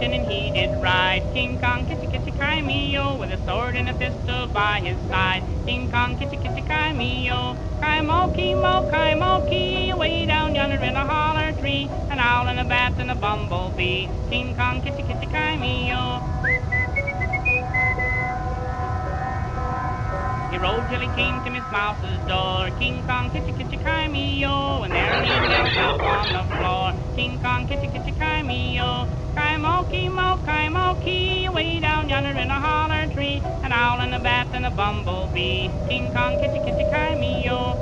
mountain and he did ride. King Kong, kitty, kitty, cry-me-o, with a sword and a pistol by his side. King Kong, kitty, kitty, cry-me-o, cry-mo-key, way down yonder in a holler tree, an owl and a bat and a bumblebee. King Kong, kitty, kitty, cry-me-o. He rode till he came to Miss Mouse's door. King Kong, kitty, kitty, cry-me-o, and there he knelt up on the floor. King Kong, kitty, kitty, cry-me-o, cry-mo-key, way down yonder in a holler tree, an owl and a bat and a bumblebee. King Kong, kitty, kitty, cry-me-o.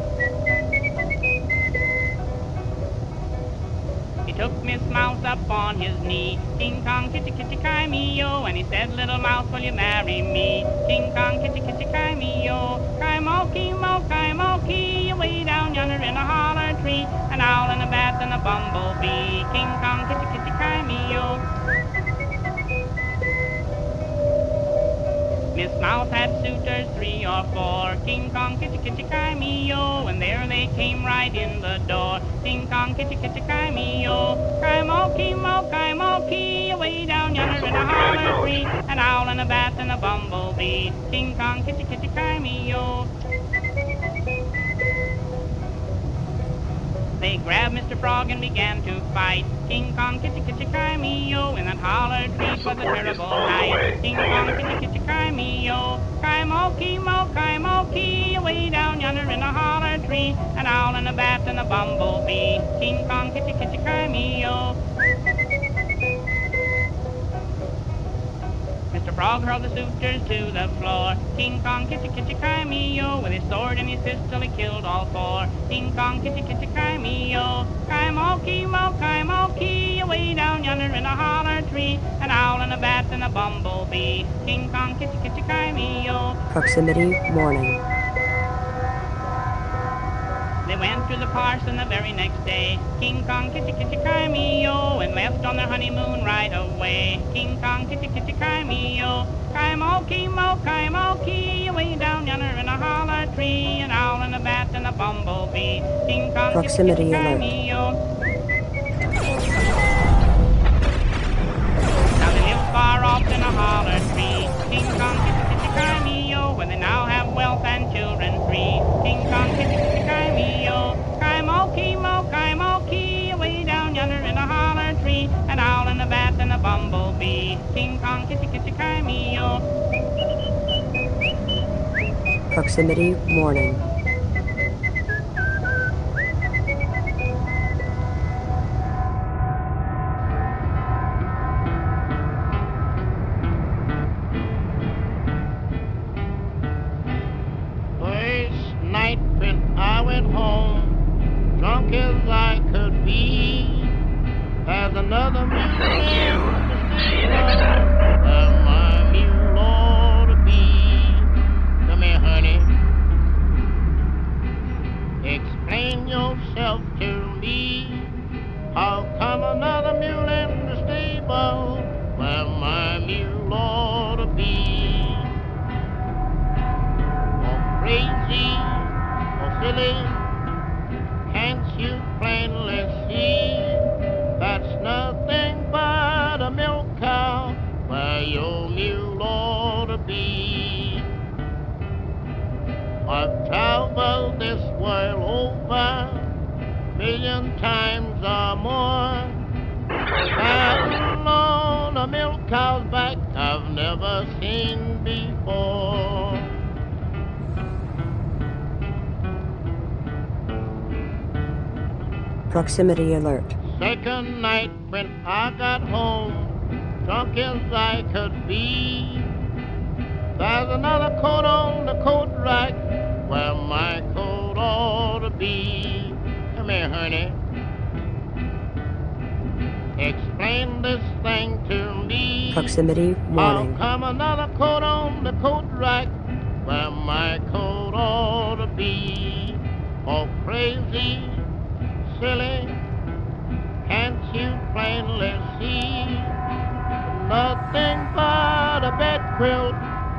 He took Miss Mouse up on his knee. King Kong, kitty, kitty, cry-me-o, and he said, little mouse, will you marry me? King Kong, kitty, kitty, cry-me-o, cry-mo-key, way down yonder in a holler tree, an owl and a bat and a bumblebee. King Kong, kitty, kitty, cry-me-o. Miss Mouse had suitors 3 or 4. King Kong, kitty, kitty, cry-me-o, and there they came right in the door. King Kong, kitty, kitty, cry-me-o, cry-mo-key, way down yonder in a holler tree, an owl and a bat and a bumblebee. King Kong, kitty, kitty, cry-me-o. They grabbed Mr. Frog and began to fight. King Kong, kitty, kitty, cry-me-o, in that holler tree 'twas a terrible night. King Kong, kitty, kitty, cry-me-o, cry-mo-key, way down yonder in a holler tree, an owl and a bat and a bumblebee. King Kong, kitty, kitty, cry-me-o. Mr. Frog hurled the suitors to the floor. King Kong, kitty, kitty, cry-me-o, with his sword and his pistol he killed all 4. King Kong, kitty, kitty, cry-me-o, cry-mo-key, way down yonder in a holler tree, an owl and a bat and a bumblebee. King Kong, kitty, kitty, cry-me-o. Proximity warning. They went to the parson the very next day. King Kong, kitty, kitty, cry-me-o, and left on their honeymoon right away. King Kong, kitty, kitty, cry-me-o, cry-mo-key, way down yonder in a holler tree, an owl and a bat and a bumblebee. King Kong, Proximity kitty, kitty, alert. cry-me-o. Now they live far off in a holler tree. King Kong, kitty, kitty, cry-me-o, where they now have wealth and children 3. King Kong, kitty, kitty, cry-me-o, cry-mo-key, way down yonder in a holler tree, an owl and a bat and a bumblebee. King Kong, kitty, kitty, cry-me-o. Proximity warning. First night when I went home, drunk as I could be, there's another mule where my mule ought to be. Come here, honey. Explain yourself to me. How come another mule in the stable where my mule ought to be? Or crazy, or silly, can't you plainly see that's nothing but a milk cow where your mule ought to be? I've traveled this world over 1,000,000 times or more, and on a milk cow's back I've never seen before. Proximity alert. Second night when I got home, drunk as I could be, there's another coat on the coat rack where my coat ought to be. Come here, honey. Explain this thing to me. Proximity How warning. come another coat on the coat rack where my coat ought to be? Oh, crazy, silly, can't you plainly see nothing but a bed quilt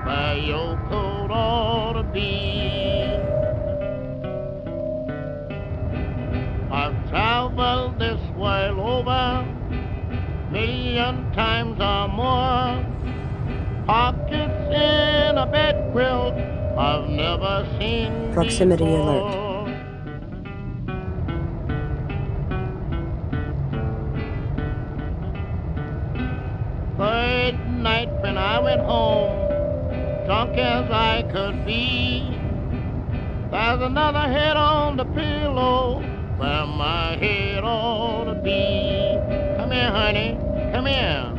where your coat ought to be? I've traveled this world over 1,000,000 times or more. Pockets in a bed quilt I've never seen Proximity before. alert. Third night when I went home, drunk as I could be, there's another head on the pillow where my head ought to be. Come here, honey, come here.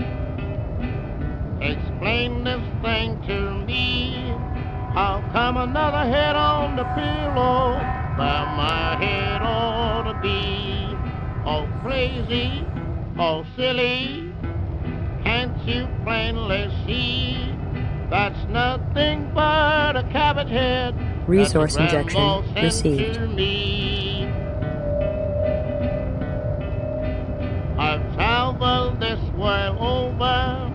Explain this thing to me. How come another head on the pillow where my head ought to be? Oh, crazy, oh, silly, can't you plainly see? That's nothing but a cabbage head. Resource that the injection grandma sent received. to me. I've traveled this world over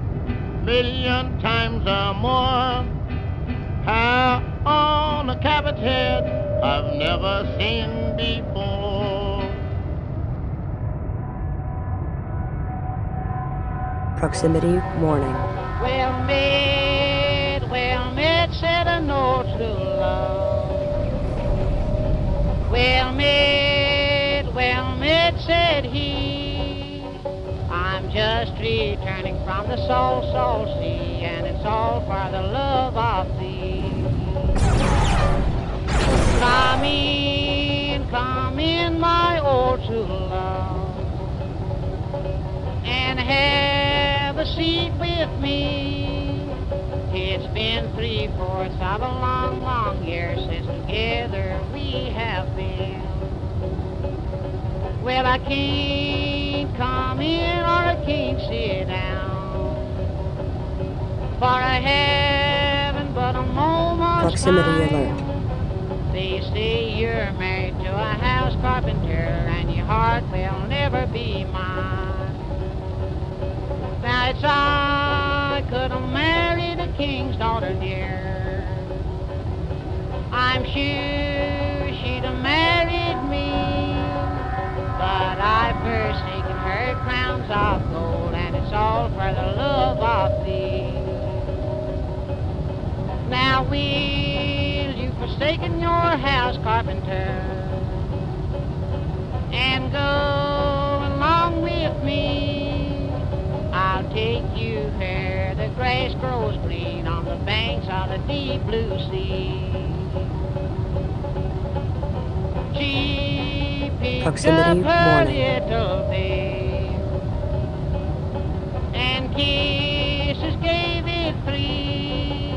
1,000,000 times or more. How on a cabbage head I've never seen before. Proximity warning. Well met, said I know true love. Well met, said he. I'm just returning from the soul sea, and it's all for the love of thee. Come in, my old true love, and have a seat with me. It's been 3/4 of a long, long year since together we have been. Well, I can't come in or I can't sit down, for I haven't but a moment's Proximity time. alert. They say you're married to a house carpenter and your heart will never be mine. Now it's I could have married a king's daughter, dear. I'm sure she'd have married me, but I've forsaken her crowns of gold, and it's all for the love of thee. Now will you forsaken your house carpenter and go along with me? I'll take you where the grass grows green on the banks of the deep blue sea. She picked Proximity up her warning. little babe, and kisses gave it free.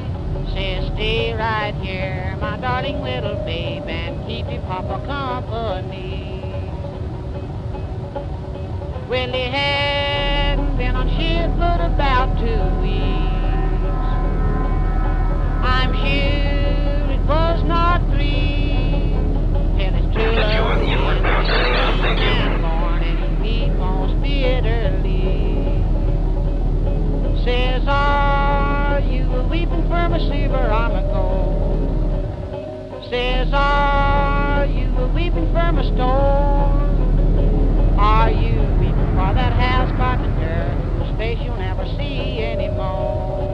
Says, stay right here, my darling little babe, and keep your papa company. Well, he hadn't been on ship but about 2 weeks. I'm sure it was not 3 till his true love and born, and he wept most bitterly. Says, are you weeping for my silver armor gold? Says, are you weeping for my store? Are you weeping for that house carpenter whose face you'll never see anymore?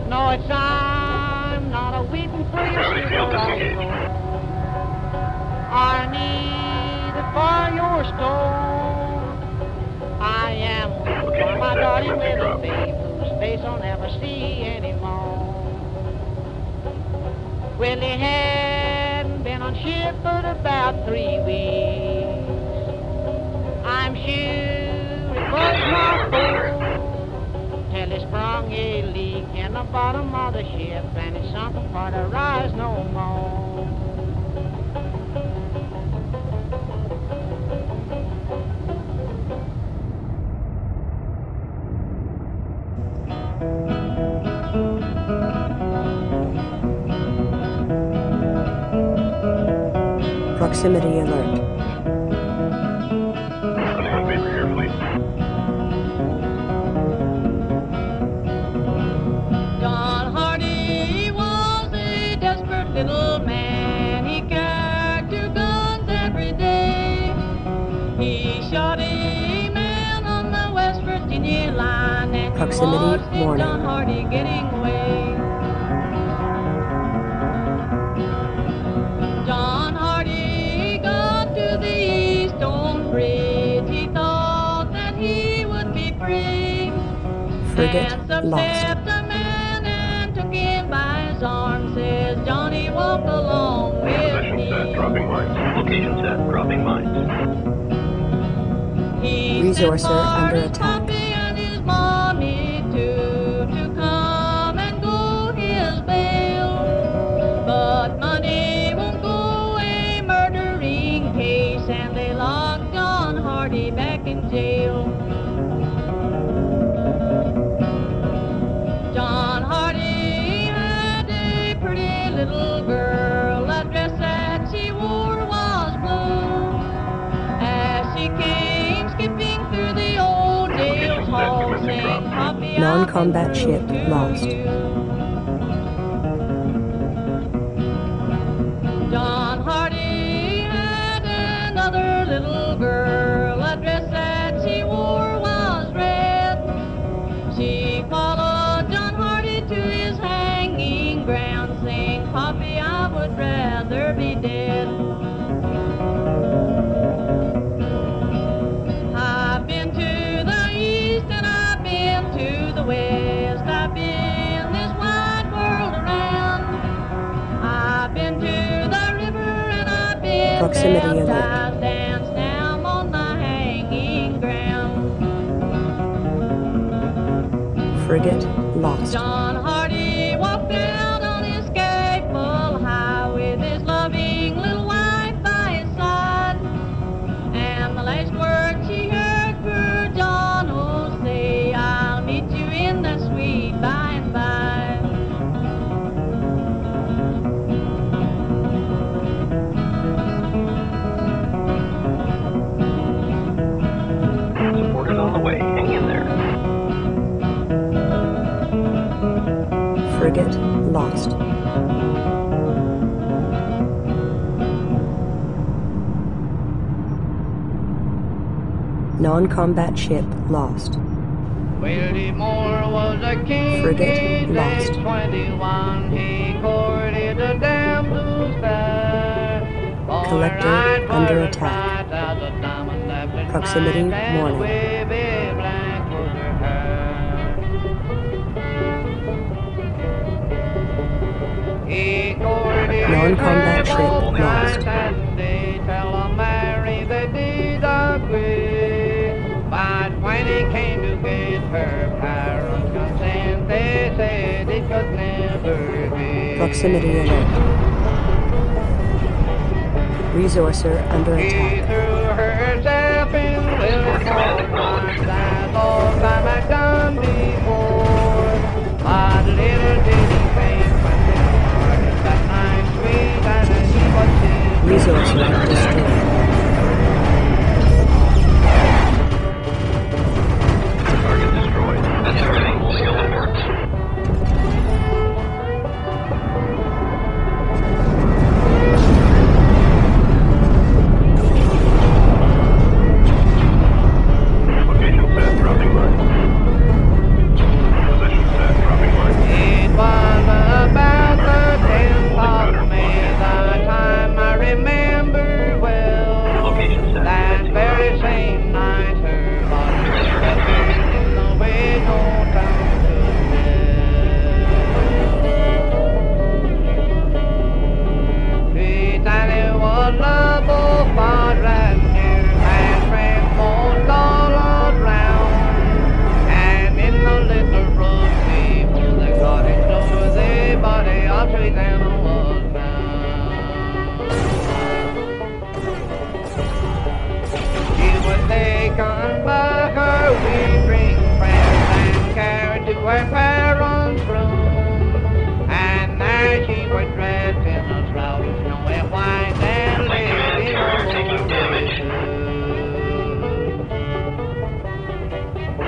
No, it's I'm not a weeping for your silver armor gold, or neither for your store. I am weeping for my darling little babe whose face I'll never see anymore. Well, he hadn't been on ship but about 3 weeks. I'm sure it was not full till he sprung a leak in the bottom of the ship, and it sunk for to rise no more. Proximity alert. John Hardy was a desperate little man. He carried 2 guns every day. He shot a man on the West Virginia Proximity Watched John warning. Hardy getting away. John Hardy got to the Eastone Bridge. He thought that he would be free. Frigate And up lost. stepped a man and took him by his arm. Says, Johnny, walk along with Position me. set, dropping lines. Location set, dropping lines. He Resourcer sent for under his attack. papi and his mommy too to come and go his bail. But money won't go a murdering case, and they locked John Hardy back in jail. John Hardy had a pretty little girl. The dress that she wore was blue. As she came skipping through the old jail hall, saying, "Papi, Non-combat I've been ship through to lost. you." John Hardy had another little girl. The dress that she wore was red. She followed John Hardy to his hanging ground, saying, "Papi, I would rather be dead." I've been to the east and I've been to the west. I've been this wide world around. I've been to the river and I've been Proximity alert. baptized, and now I'm on the hanging ground. Frigate lost. John Hardy walked out on his skateful high with his loving little wife by his side. And the last words she heard were John will say, "I'll meet you in the sweet by and by." Support is on the way. Hang in there. Frigate lost. Non-combat ship lost. Willie Moore was a king. Frigate lost. 21. He courted a damsel fair. Collector Alright, under was attack. bright as a diamond after Proximity night, and warning. wavy black was her hair. He courted Non-combat her ship both lost. night and day, till a marry they did agree. But when he came to get her parents' consent, they said it could never be. Proximity alert. Resourcer under She attack. threw herself in little corners as all time had done before. But little did he think when they parted that night sweet and he was still Resourcer destroyed. Target destroyed. Activating skill alerts. Location set, dropping line. Position set, dropping line. It was about the 10th of May, the time I remember well. Location set. That very same night, her body was stepping in the way no time could tell. Sweet Annie was lovable, far and near, and friends most all around. And in the little road before the cottage door, the body of Sweet Annie was found. She was taken by her weeping friends and carried to her parents' room. And there she was dressed in a shroud of snowy white and laid in a holy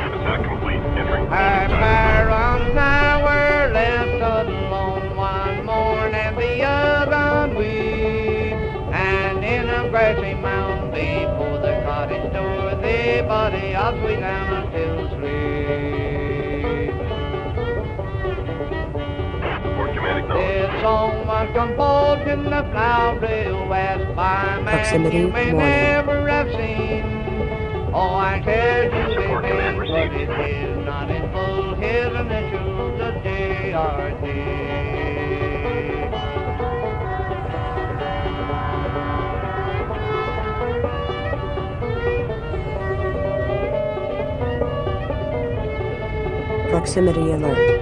Attack complete. Entering Her holding time. parents now were left alone, one mourned and the other weep. And in a grassy mound before the cottage door, the body of Sweet Anna still sleeps. John Bolton, the plow real west by a man Proximity you may warning. never have seen. Oh, I tell you, Support they command think, but received. it is not in full. His initials are JRT. Proximity alert.